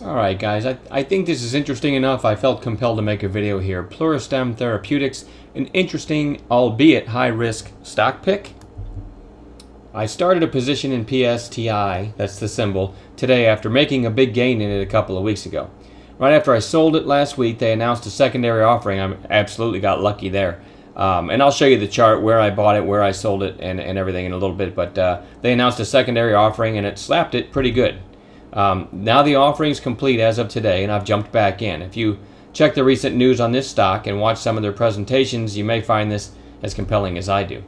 Alright guys, I think this is interesting enough. I felt compelled to make a video here. Pluristem Therapeutics, an interesting, albeit high-risk stock pick. I started a position in PSTI, that's the symbol, today after making a big gain in it a couple of weeks ago. Right after I sold it last week, they announced a secondary offering. I absolutely got lucky there. And I'll show you the chart where I bought it, where I sold it, and everything in a little bit. But they announced a secondary offering, and it slapped it pretty good. Now the offering is complete as of today, and I've jumped back in. If you check the recent news on this stock and watch some of their presentations, you may find this as compelling as I do.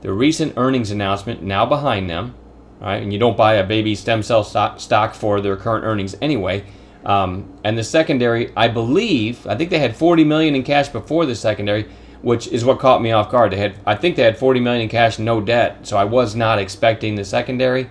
The recent earnings announcement now behind them, right? And you don't buy a baby stem cell stock for their current earnings anyway. And the secondary, I think they had 40 million in cash before the secondary, which is what caught me off guard. I think they had 40 million in cash, no debt. So I was not expecting the secondary.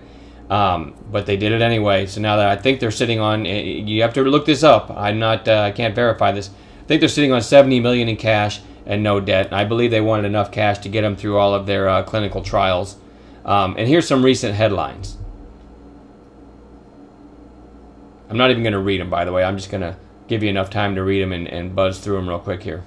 But they did it anyway. So now that I think they're sitting on, you have to look this up. I can't verify this. I think they're sitting on 70 million in cash and no debt. And I believe they wanted enough cash to get them through all of their clinical trials. And here's some recent headlines. I'm not even going to read them, by the way. I'm just going to give you enough time to read them and buzz through them real quick here.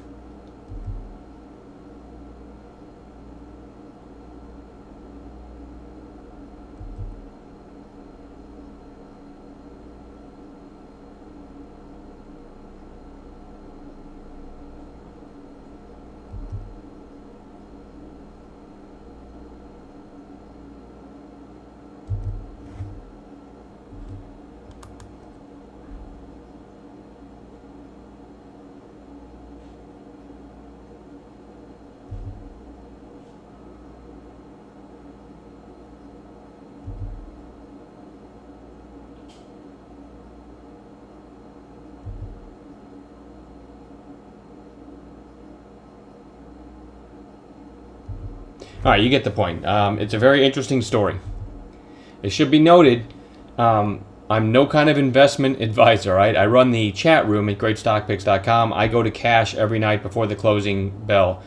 All right, you get the point. It's a very interesting story. It should be noted, I'm no kind of investment advisor, right? I run the chat room at greatstockpicks.com. I go to cash every night before the closing bell,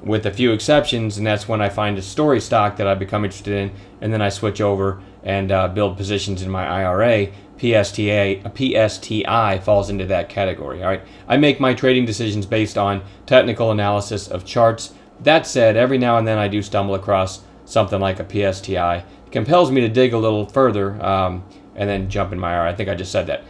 with a few exceptions, and that's when I find a story stock that I become interested in, and then I switch over and build positions in my IRA. PSTI falls into that category, all right? I make my trading decisions based on technical analysis of charts. That said, every now and then I do stumble across something like a PSTI. It compels me to dig a little further and then jump in my IRA. I think I just said that.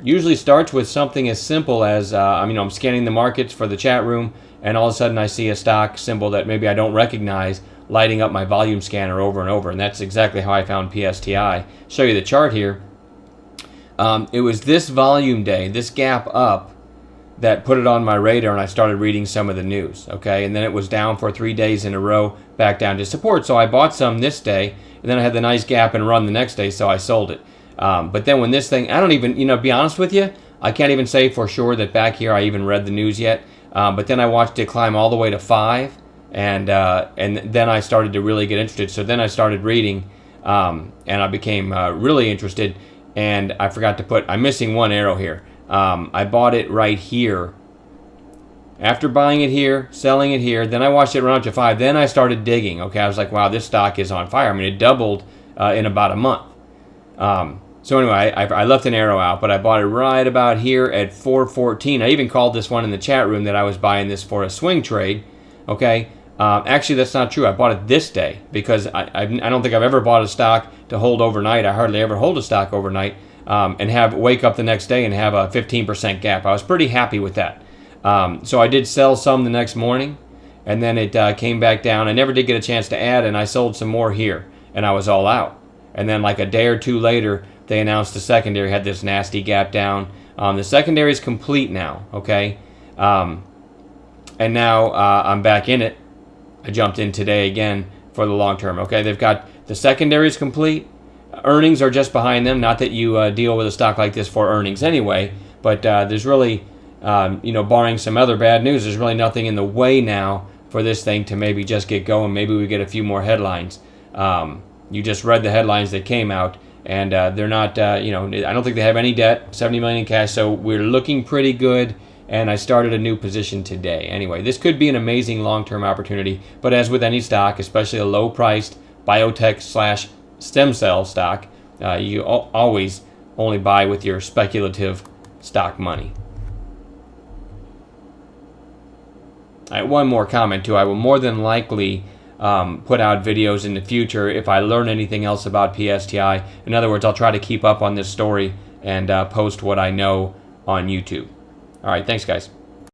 Usually starts with something as simple as I'm scanning the markets for the chat room, and all of a sudden I see a stock symbol that maybe I don't recognize lighting up my volume scanner over and over, and that's exactly how I found PSTI. Show you the chart here. It was this volume day, this gap up, that put it on my radar, and I started reading some of the news, okay? And then it was down for 3 days in a row, back down to support. So I bought some this day, and then I had the nice gap and run the next day, so I sold it. But then when this thing, I don't even, be honest with you, I can't even say for sure that back here I even read the news yet. But then I watched it climb all the way to 5, and then I started to really get interested. So then I started reading, and I became really interested, and I forgot to put, I'm missing one arrow here. I bought it right here. After buying it here, selling it here, then I watched it run up to 5. Then I started digging. Okay, I was like, wow, this stock is on fire. I mean, it doubled in about a month. So anyway, I left an arrow out, but I bought it right about here at 414. I even called this one in the chat room that I was buying this for a swing trade. Okay, actually that's not true. I bought it this day because I don't think I've ever bought a stock to hold overnight. I hardly ever hold a stock overnight. And wake up the next day and have a 15% gap. I was pretty happy with that. So I did sell some the next morning, and then it came back down. I never did get a chance to add, and I sold some more here, and I was all out. And then like a day or two later, they announced the secondary had this nasty gap down. The secondary is complete now, okay? And now I'm back in it. I jumped in today again for the long term, okay? They've got the secondary is complete. Earnings are just behind them. Not that you deal with a stock like this for earnings anyway, but there's really, barring some other bad news, there's really nothing in the way now for this thing to maybe just get going. Maybe we get a few more headlines. You just read the headlines that came out, and they're not, I don't think they have any debt, 70 million in cash, so we're looking pretty good, and I started a new position today. Anyway, this could be an amazing long-term opportunity, but as with any stock, especially a low-priced biotech / stem cell stock, you always only buy with your speculative stock money. All right, one more comment too. I will more than likely put out videos in the future if I learn anything else about PSTI. In other words, I'll try to keep up on this story and post what I know on YouTube. All right, thanks guys.